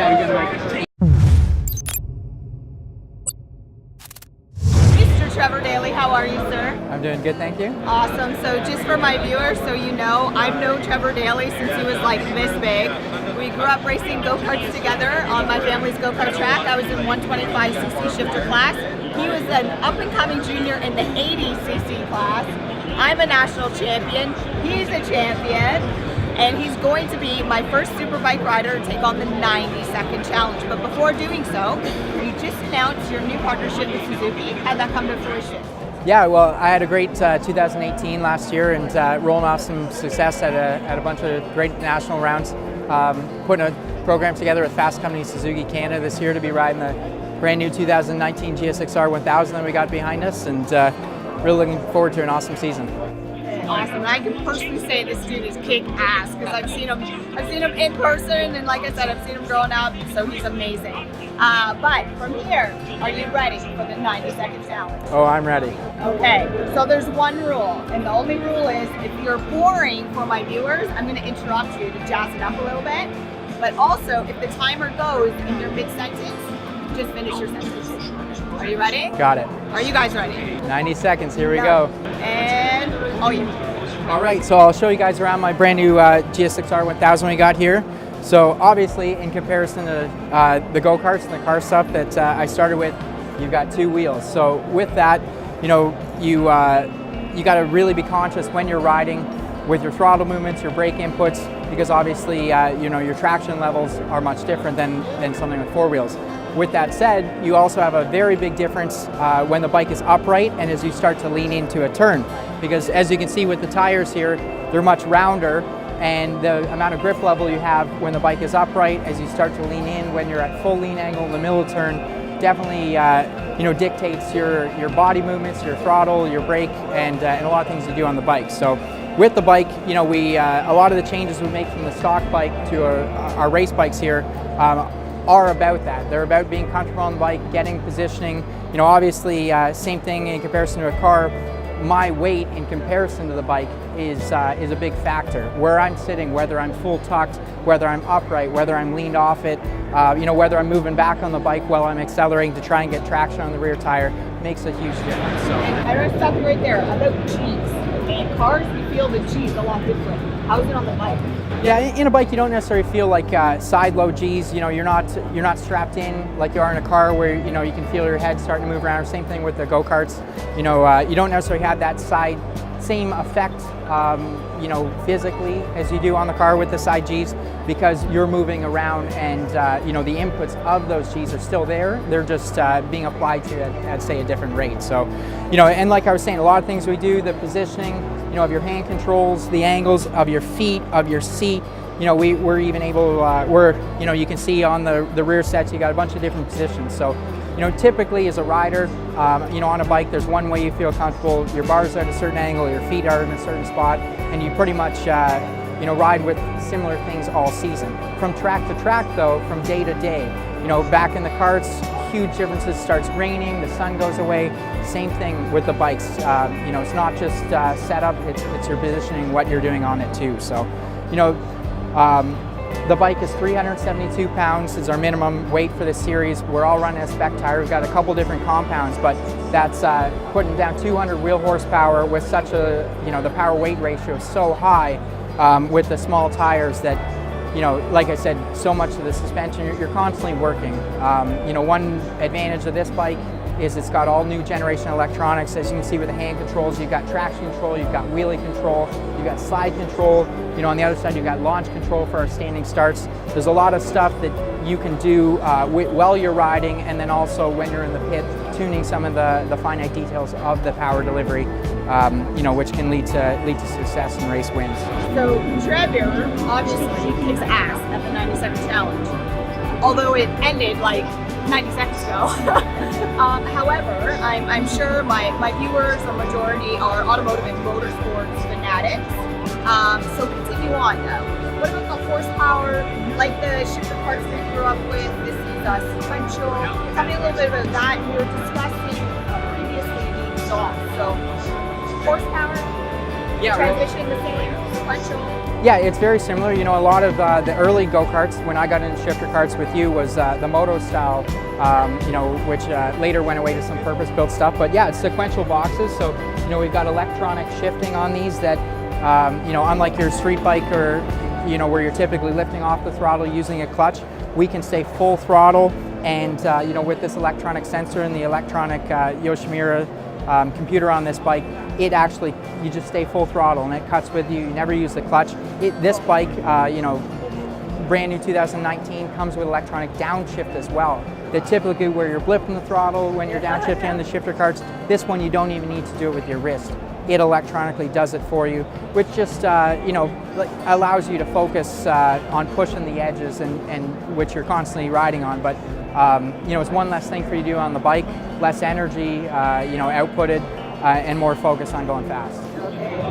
Mr. Trevor Daley, how are you, sir? I'm doing good, thank you. Awesome. So just for my viewers, so you know, I've known Trevor Daley since he was like this big. We grew up racing go-karts together on my family's go-kart track. I was in 125cc shifter class. He was an up-and-coming junior in the 80cc class. I'm a national champion. He's a champion. And he's going to be my first Superbike rider to take on the 90-second challenge. But before doing so, you just announced your new partnership with Suzuki. How'd that come to fruition? Yeah, well, I had a great 2018 last year and rolling off some success at a bunch of great national rounds. Putting a program together with Fast Company Suzuki Canada this year to be riding the brand new 2019 GSX-R 1000 that we got behind us, and really looking forward to an awesome season. Awesome. And I can personally say this dude is kick ass because I've seen him in person, and like I said, I've seen him growing up, so he's amazing. But from here, are you ready for the 90-second challenge? Oh, I'm ready. Okay, so there's one rule, and the only rule is if you're boring for my viewers, I'm going to interrupt you to jazz it up a little bit. But also, if the timer goes in your mid-sentence, just finish your sentence. Are you ready? Got it. Are you guys ready? 90 seconds, here we go. And, oh yeah. All right, so I'll show you guys around my brand new GSX-R 1000 we got here. So obviously, in comparison to the go-karts and the car stuff that I started with, you've got two wheels. So with that, you know, you got to really be conscious when you're riding with your throttle movements, your brake inputs, because obviously, you know, your traction levels are much different than something with four wheels. With that said, you also have a very big difference when the bike is upright and as you start to lean into a turn. Because as you can see with the tires here, they're much rounder, and the amount of grip level you have when the bike is upright as you start to lean in, when you're at full lean angle in the middle turn, definitely you know, dictates your body movements, your throttle, your brake, and a lot of things you do on the bike. So with the bike, you know, a lot of the changes we make from the stock bike to our race bikes here are about that. They're about being comfortable on the bike, getting positioning. You know, obviously, same thing in comparison to a car. My weight in comparison to the bike is a big factor. Where I'm sitting, whether I'm full tucked, whether I'm upright, whether I'm leaned off it, you know, whether I'm moving back on the bike while I'm accelerating to try and get traction on the rear tire, makes a huge difference. So. I want to stop you right there about G's. In cars, you feel the G's a lot different. How's it on the bike? Yeah, in a bike you don't necessarily feel like side load G's. You know, you're not strapped in like you are in a car where, you know, you can feel your head starting to move around. Same thing with the go-karts. You know, you don't necessarily have that same effect, you know, physically as you do on the car with the side G's, because you're moving around and you know, the inputs of those G's are still there. They're just being applied to at say a different rate. So, you know, and like I was saying, a lot of things we do, the positioning, you know, of your hand controls, the angles of your feet, of your seat. You know, we're even able, you know, you can see on the rear sets, you got a bunch of different positions. So, you know, typically as a rider, you know, on a bike, there's one way you feel comfortable. Your bars are at a certain angle, your feet are in a certain spot, and you pretty much, you know, ride with similar things all season. From track to track, though, from day to day, you know, back in the karts, huge differences. Starts raining, the sun goes away. Same thing with the bikes. You know, it's not just setup; it's your positioning, what you're doing on it too. So, you know. The bike is 372 pounds is our minimum weight for this series. We're all running a spec tire. We've got a couple different compounds, but that's putting down 200 wheel horsepower with such a, you know, the power weight ratio is so high with the small tires that, you know, like I said, so much of the suspension, you're constantly working. You know, one advantage of this bike is it's got all new generation electronics. As you can see with the hand controls, you've got traction control, you've got wheelie control, you've got slide control. You know, on the other side, you've got launch control for our standing starts. There's a lot of stuff that you can do while you're riding, and then also when you're in the pit, tuning some of the finite details of the power delivery, you know, which can lead to success and race wins. So Trevor obviously kicks ass at the 90-second challenge, although it ended like 90 seconds ago. However, I'm sure my viewers, the majority, are automotive and motorsports fanatics. So continue on though. What about the horsepower, like the shifter parts that you grew up with? This is sequential. Tell me a little bit about that. We were discussing previously the exhaust. So horsepower, yeah, transmission the same, sequential. Yeah, it's very similar. You know, a lot of the early go-karts, when I got into shifter karts with you, was the moto style, you know, which later went away to some purpose-built stuff. But yeah, it's sequential boxes. So, you know, we've got electronic shifting on these that, you know, unlike your street bike or, you know, where you're typically lifting off the throttle using a clutch, we can stay full throttle. And, you know, with this electronic sensor and the electronic Yoshimura computer on this bike, it actually, you just stay full throttle and it cuts with you. You never use the clutch. This bike, you know, brand new 2019, comes with electronic downshift as well. That typically where you're blipping the throttle when you're downshifting on the shifter karts, this one you don't even need to do it with your wrist. It electronically does it for you, which just, you know, allows you to focus on pushing the edges and which you're constantly riding on. But, you know, it's one less thing for you to do on the bike, less energy, you know, outputted, and more focus on going fast.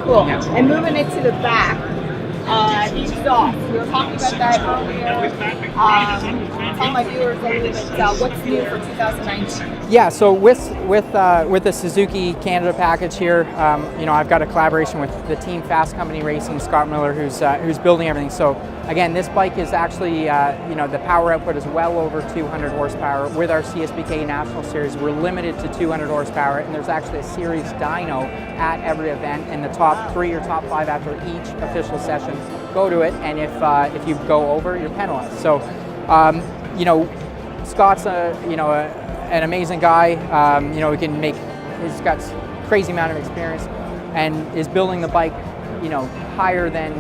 Cool. Yeah. And moving it to the back, the exhaust. We were talking about that earlier. Tell my viewers a little bit what's new for 2019. Yeah. So with the Suzuki Canada package here, you know, I've got a collaboration with the team Fast Company Racing, Scott Miller, who's building everything. So again, this bike is actually, you know, the power output is well over 200 horsepower. With our CSBK National Series, we're limited to 200 horsepower, and there's actually a series dyno at every event, and the top 3 or top 5 after each official session go to it, and if you go over, you're penalized. So, you know, Scott's an amazing guy. You know, he's got crazy amount of experience, and is building the bike, you know, higher than,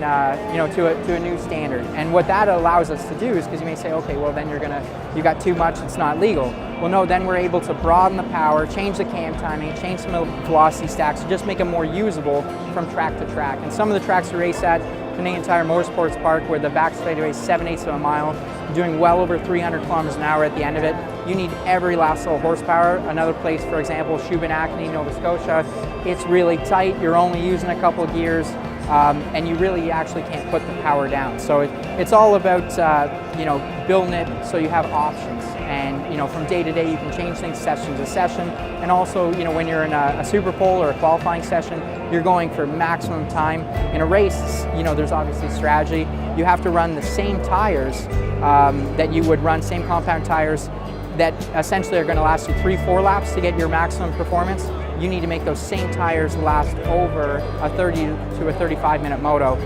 you know, to a new standard. And what that allows us to do is, because you may say, okay, well then you got too much, it's not legal. Well no, then we're able to broaden the power, change the cam timing, change some of the velocity stacks, just make them more usable from track to track. And some of the tracks we race at, Canadian Tire Motorsports Park, where the back straightaway is 7/8 of a mile, doing well over 300 kilometers an hour at the end of it. You need every last little horsepower. Another place, for example, Shubenacadie, Nova Scotia, it's really tight, you're only using a couple of gears, and you really actually can't put the power down. So it's all about, you know, building it so you have options. And, you know, from day to day, you can change things session to session. And also, you know, when you're in a super pole or a qualifying session, you're going for maximum time. In a race, you know, there's obviously strategy. You have to run the same tires that you would run, same compound tires that essentially are going to last you 3-4 laps to get your maximum performance. You need to make those same tires last over a 30 to a 35 minute moto.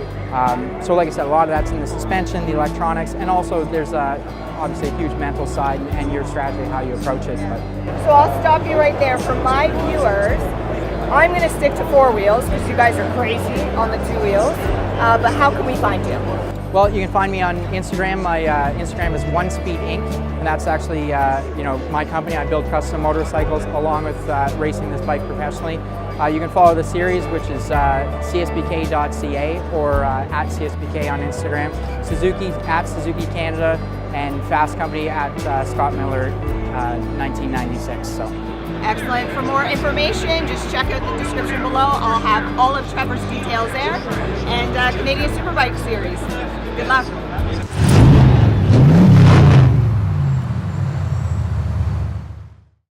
So like I said, a lot of that's in the suspension, the electronics, and also there's obviously a huge mental side and your strategy, how you approach it. So I'll stop you right there. For my viewers, I'm going to stick to 4 wheels because you guys are crazy on the 2 wheels. But how can we find you? Well, you can find me on Instagram. My Instagram is OneSpeed Inc., and that's actually you know, my company. I build custom motorcycles along with racing this bike professionally. You can follow the series, which is csbk.ca or at CSBK on Instagram. Suzuki at Suzuki Canada, and Fast Company at Scott Miller 1996. So. Excellent. For more information, just check out the description below. I'll have all of Trevor's details there, and Canadian Superbike Series. Good luck.